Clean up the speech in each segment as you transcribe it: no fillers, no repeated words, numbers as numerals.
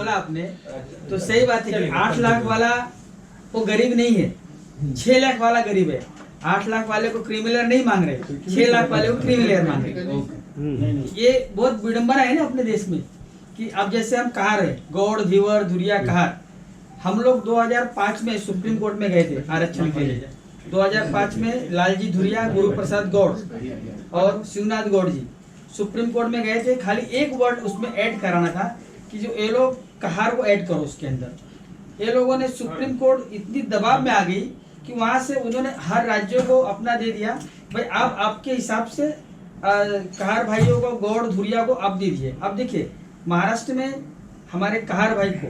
बोला आपने तो सही बात है कि 8 लाख वाला वो गरीब नहीं है, 6 लाख वाला गरीब है। 8 लाख वाले को क्रिमिनल नहीं मांग रहे, 6 लाख वाले को क्रिमिनल मांग रहे। ये बहुत विडंबना है ना अपने देश में कि अब जैसे हम कहार है, गौड़, धीवर, धुरिया, कहार, हम लोग 2005 में सुप्रीम कोर्ट में गए थे आरक्षण के लिए। 2005 में लालजी धुरिया, गुरु प्रसाद गौड़ और शिवनाथ गौड़ जी सुप्रीम कोर्ट में गए थे। खाली एक वर्ड उसमें ऐड कराना था कि जो ये लोग कहार को ऐड करो उसके अंदर। ये लोगों ने सुप्रीम कोर्ट इतनी दबाव में आ गई कि वहां से उन्होंने हर राज्यों को अपना दे दिया, भाई आप आपके हिसाब से कहार भाइयों को, गौड़, धुरिया को आप दे दीजिए। अब देखिए महाराष्ट्र में हमारे कहार भाई को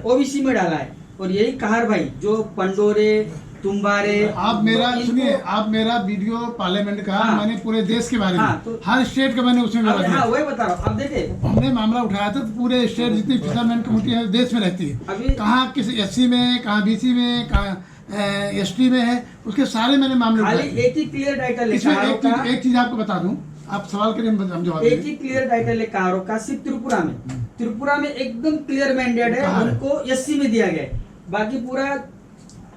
ओबीसी में डाला है और यही कहार भाई जो पंडोरे, तुम्बारे, आप मेरा सुनिए, आप मेरा वीडियो पार्लियामेंट का मैंने पूरे देश के बारे में तो हर स्टेट का मैंने उसमें बता दिया। वही बता रहा हूँ। अब देखिए हमने मामला उठाया था तो पूरे स्टेट जितनी फिशरमैन कमेटी है देश में रहती है, कहाँ किस एससी में, कहाँ बीसी में, कहाँ एसटी में है, उसके सारे मैंने मामले उठाए। एक ही क्लियर टाइटल इसमें एक चीज आपको बता दूं, आप सवाल करिए हम जवाब एक ही क्लियर टाइटल है कहारों का, सिर्फ त्रिपुरा में एकदम क्लियर मैंडेट है, उनको एससी में दिया गया है। बाकी पूरा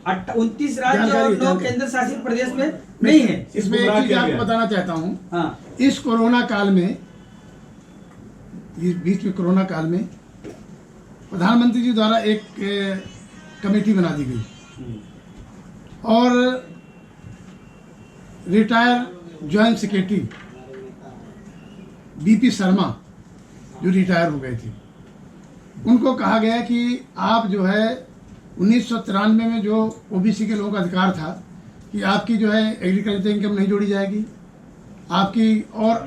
29 राज्य और 9 केंद्र शासित प्रदेश में नहीं है। इसमें एक चीज आपको बताना चाहता हूँ, हाँ। इस कोरोना काल में, इस बीच में कोरोना काल में प्रधानमंत्री जी द्वारा एक कमेटी बना दी गई और retire joint secretary BP Sharma जो रिटायर हो गए थे, उनको कहा गया कि आप जो है 1993 में जो ओबीसी के लोगों का अधिकार था कि आपकी जो है एग्रीकल्चर इनकम नहीं जोड़ी जाएगी, आपकी और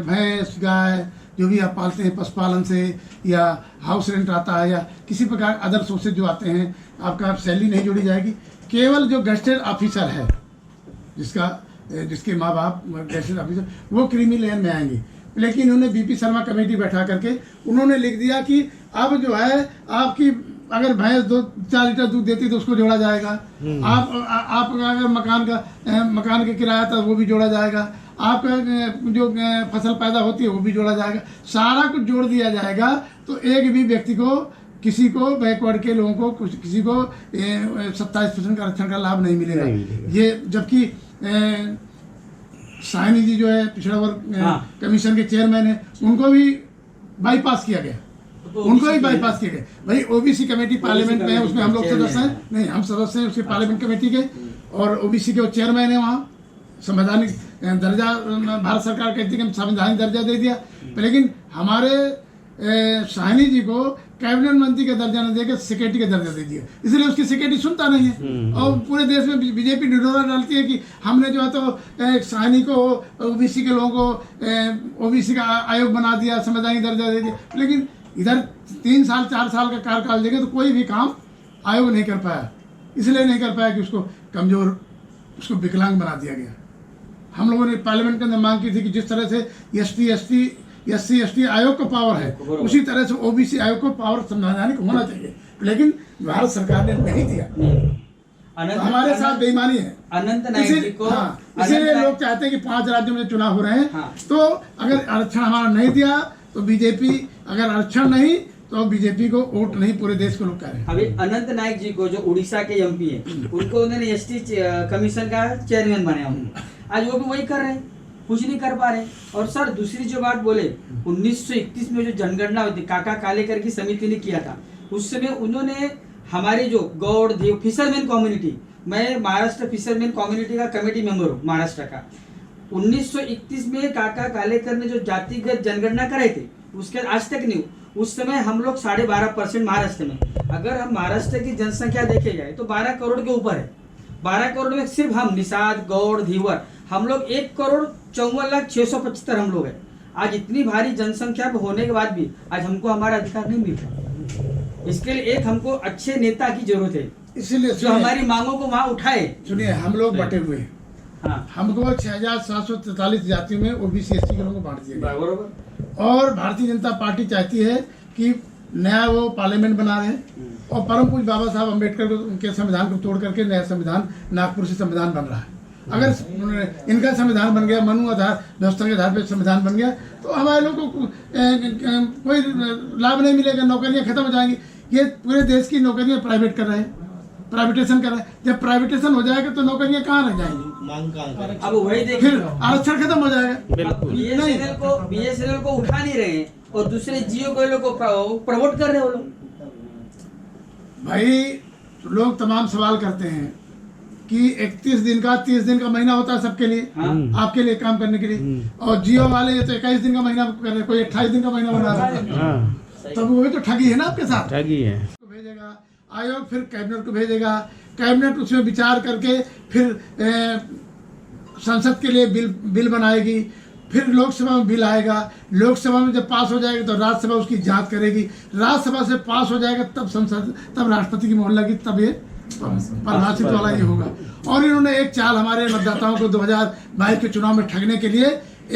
भैंस, गाय जो भी आप पालते हैं पशुपालन से या हाउस रेंट आता है या किसी प्रकार अदर सोर्सेज जो आते हैं, आपका सैलरी नहीं जोड़ी जाएगी। केवल जो गैजेटेड ऑफिसर है जिसके माँ बाप गैजेटेड ऑफिसर, वो क्रीमी लेन में आएंगे। लेकिन उन्होंने बीपी शर्मा कमेटी बैठा करके उन्होंने लिख दिया कि अब जो है आपकी अगर भैंस 2-4 लीटर दूध देती तो उसको जोड़ा जाएगा, आप अगर मकान का किराया था वो भी जोड़ा जाएगा, आपका जो फसल पैदा होती है वो भी जोड़ा जाएगा, सारा कुछ जोड़ दिया जाएगा। तो एक भी व्यक्ति को, किसी को, बैकवर्ड के लोगों को, किसी को 27% का आरक्षण का लाभ नहीं मिलेगा। ये जबकि साहनी जी जो है पिछड़ा वर्ग कमीशन के चेयरमैन है, उनको भी बाईपास किया गया, उनको ही बाईपास किया गया। भाई ओबीसी कमेटी पार्लियामेंट में है, उसमें हम लोग सदस्य हैं, नहीं हम सदस्य हैं उसके पार्लियामेंट कमेटी के, और ओबीसी के वो चेयरमैन है। वहाँ संवैधानिक दर्जा भारत सरकार कहती है कि संवैधानिक दर्जा दे दिया, लेकिन हमारे साहनी जी को कैबिनेट मंत्री का दर्जा न देकर सेक्रेटरी का दर्जा दे दिया, इसलिए उसकी सेक्रेटरी सुनता नहीं है। और पूरे देश में बीजेपी ढिढोरा डालती है कि हमने जो है तो साहनी को, ओबीसी के लोगों को ओबीसी का आयोग बना दिया, संवैधानिक दर्जा दे दिया, लेकिन इधर 3 साल 4 साल का कार्यकाल देंगे तो कोई भी काम आयोग नहीं कर पाया। इसलिए नहीं कर पाया कि उसको कमजोर, उसको विकलांग बना दिया गया। हम लोगों ने पार्लियामेंट के अंदर मांग की थी कि जिस तरह से एससी एसटी आयोग को पावर है, उसी तरह से ओबीसी आयोग को पावर संवैधानिक होना चाहिए, लेकिन भारत सरकार ने नहीं दिया। तो हमारे साथ बेईमानी है। इसीलिए लोग चाहते हैं कि 5 राज्यों में चुनाव हो रहे हैं, तो अगर आरक्षण हमारा नहीं दिया तो बीजेपी, अगर आरक्षण नहीं तो बीजेपी को वोट नहीं, पूरे देश को लोग कह रहे हैं। अभी अनंत नायक जी को, जो उड़ीसा के एमपी है, उनको उन्होंने एसटी कमीशन का चेयरमैन बनाया, आज वो भी वही कर रहे हैं, कुछ नहीं कर पा रहे। और सर दूसरी जो बात बोले, 1931 में जो जनगणना हुई थी, काका कालेकर की समिति ने किया था, उस समय उन्होंने हमारे जो गौड़, देव, फिशरमैन कम्युनिटी, मैं महाराष्ट्र फिशरमैन कम्युनिटी का कमेटी मेंबर हूँ महाराष्ट्र का, 1931 में काका कालेकर ने जो जातिगत जनगणना कराई थी, उसके आज तक नहीं। उस समय हम लोग 12.5% महाराष्ट्र में, अगर हम महाराष्ट्र की जनसंख्या देखे जाए तो 12 करोड़ के ऊपर है। 12 करोड़ में सिर्फ हम निषाद, गौड़, धीवर, हम लोग 1,54,675 हम लोग हैं। आज इतनी भारी जनसंख्या होने के बाद भी आज हमको हमारा अधिकार नहीं मिल रहा। इसके लिए एक हमको अच्छे नेता की जरूरत है, इसलिए जो हमारी मांगों को वहाँ उठाए। सुनिए, हम लोग बटे हुए हैं, हमको 6,743 जातियों में ओबीसी एसटी के लोगों को बांट दिया गया। और भारतीय जनता पार्टी चाहती है कि नया वो पार्लियामेंट बना रहे हैं, और परम पूज्य बाबा साहब अम्बेडकर को, उनके संविधान को तोड़ करके नया संविधान, नागपुर से संविधान बन रहा है। अगर इनका संविधान बन गया, मनु आधार व्यवस्था के आधार पर संविधान बन गया, तो हमारे लोगों को कोई लाभ नहीं मिलेगा, नौकरियां खत्म हो जाएंगी। ये पूरे देश की नौकरियां प्राइवेट कर रहे हैं, प्राइवेटेशन कर रहे हैं। जब प्राइवेटेशन हो जाएगा तो नौकरियां कहाँ रह जाएंगी? अब वही देखिए, फिर आरक्षण खत्म हो जाएगा। बीएसएनएल को उठा नहीं रहे हैं और दूसरे जियो को लोग प्रमोट कर रहे हैं वो लोग। भाई लोग तमाम सवाल करते हैं कि 31 दिन का 30 दिन का महीना होता है सबके लिए, आपके लिए काम करने के लिए, और जियो वाले ये तो 21 दिन का महीना कर रहे हैं, कोई 28 दिन का महीना बना रहा है। तब वही तो ठगी है ना आपके साथ। ठगी है। भेजेगा आयोग, फिर कैबिनेट को भेजेगा, कैबिनेट उसमें विचार करके फिर संसद के लिए बिल बनाएगी, फिर लोकसभा में बिल आएगा, लोकसभा में जब पास हो जाएगा तो राज्यसभा उसकी जांच करेगी, राज्यसभा से पास हो जाएगा तब संसद, तब राष्ट्रपति की मोहर लगी, तब ये परिभाषित वाला ये होगा। और इन्होंने एक चाल हमारे मतदाताओं को 2022 के चुनाव में ठगने के लिए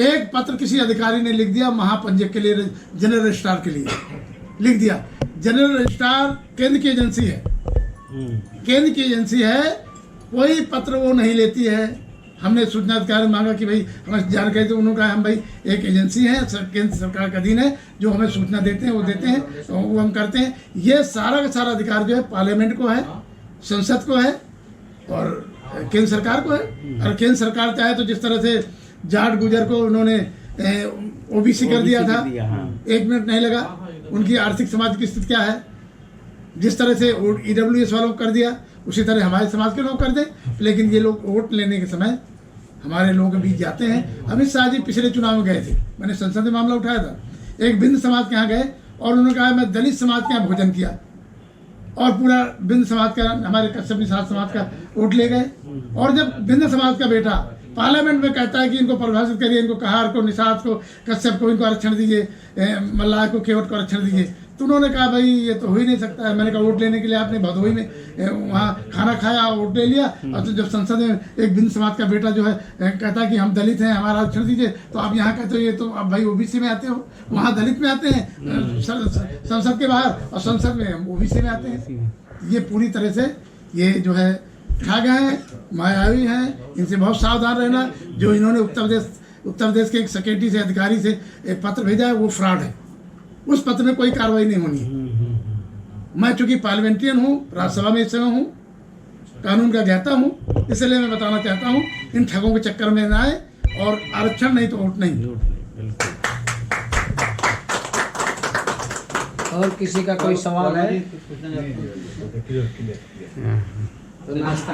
एक पत्र किसी अधिकारी ने लिख दिया, महापंजीयक के लिए, जनरल रजिस्ट्रार के लिए लिख दिया। जनरल रजिस्ट्रार केंद्र की एजेंसी है, केंद्र की एजेंसी है, कोई पत्र वो नहीं लेती है। हमने सूचना अधिकारी मांगा कि भाई हमें जानकारी दो, उन्होंने कहा हम भाई एक एजेंसी है, केंद्र सरकार का अधीन है, जो हमें सूचना देते हैं वो देते हैं, वो हम करते हैं। ये सारा का सारा अधिकार जो है पार्लियामेंट को है, संसद को है और केंद्र सरकार को है। और केंद्र सरकार चाहे तो जिस तरह से जाट गुजर को उन्होंने ओबीसी कर दिया था, 1 मिनट नहीं लगा। उनकी आर्थिक समाज की स्थिति क्या है, जिस तरह से ईडब्ल्यूएस वालों को कर दिया, उसी तरह हमारे समाज के लोग कर दें। लेकिन ये लोग वोट लेने के समय हमारे लोगों के बीच जाते हैं। अमित शाह जी पिछले चुनाव में गए थे, मैंने संसद में मामला उठाया था, एक बिंद समाज के यहाँ गए और उन्होंने कहा मैं दलित समाज के यहाँ भोजन किया, और पूरा बिंद समाज का, हमारे कश्यप निषाद समाज का वोट ले गए। और जब बिंद समाज का बेटा पार्लियामेंट में कहता है कि इनको परिभाषित करिए, इनको कहार को, निषाद को, कश्यप को इनको आरक्षण दीजिए, मल्लाह को, केवट को आरक्षण दीजिए, तो उन्होंने कहा भाई ये तो हो ही नहीं सकता है। मैंने कहा वोट लेने के लिए आपने भदोही में वहाँ खाना खाया, वोट ले लिया, और तो जब संसद में एक बिंद समाज का बेटा जो है कहता है कि हम दलित हैं, हमारा आरक्षण दीजिए, तो आप यहाँ कहते हो ये तो अब भाई ओबीसी में आते हो, वहाँ दलित में आते हैं संसद के बाहर, और संसद में ओबीसी में आते हैं। ये पूरी तरह से ये जो है ठग हैं, मायावी हैं, इनसे बहुत सावधान रहना। जो इन्होंने उत्तर प्रदेश के एक सेक्रेटरी से, अधिकारी से एक पत्र भेजा है, वो फ्रॉड है। उस पत्र में कोई कार्रवाई नहीं होनी है। मैं चूंकि पार्लियामेंट्रियन हूँ, राज्यसभा में इस समय हूँ, कानून का ज्ञाता हूँ, इसलिए मैं बताना चाहता हूँ इन ठगों के चक्कर में ना आए, और आरक्षण नहीं तो वोट नहीं। और किसी का कोई सवाल है? तो नाश्ता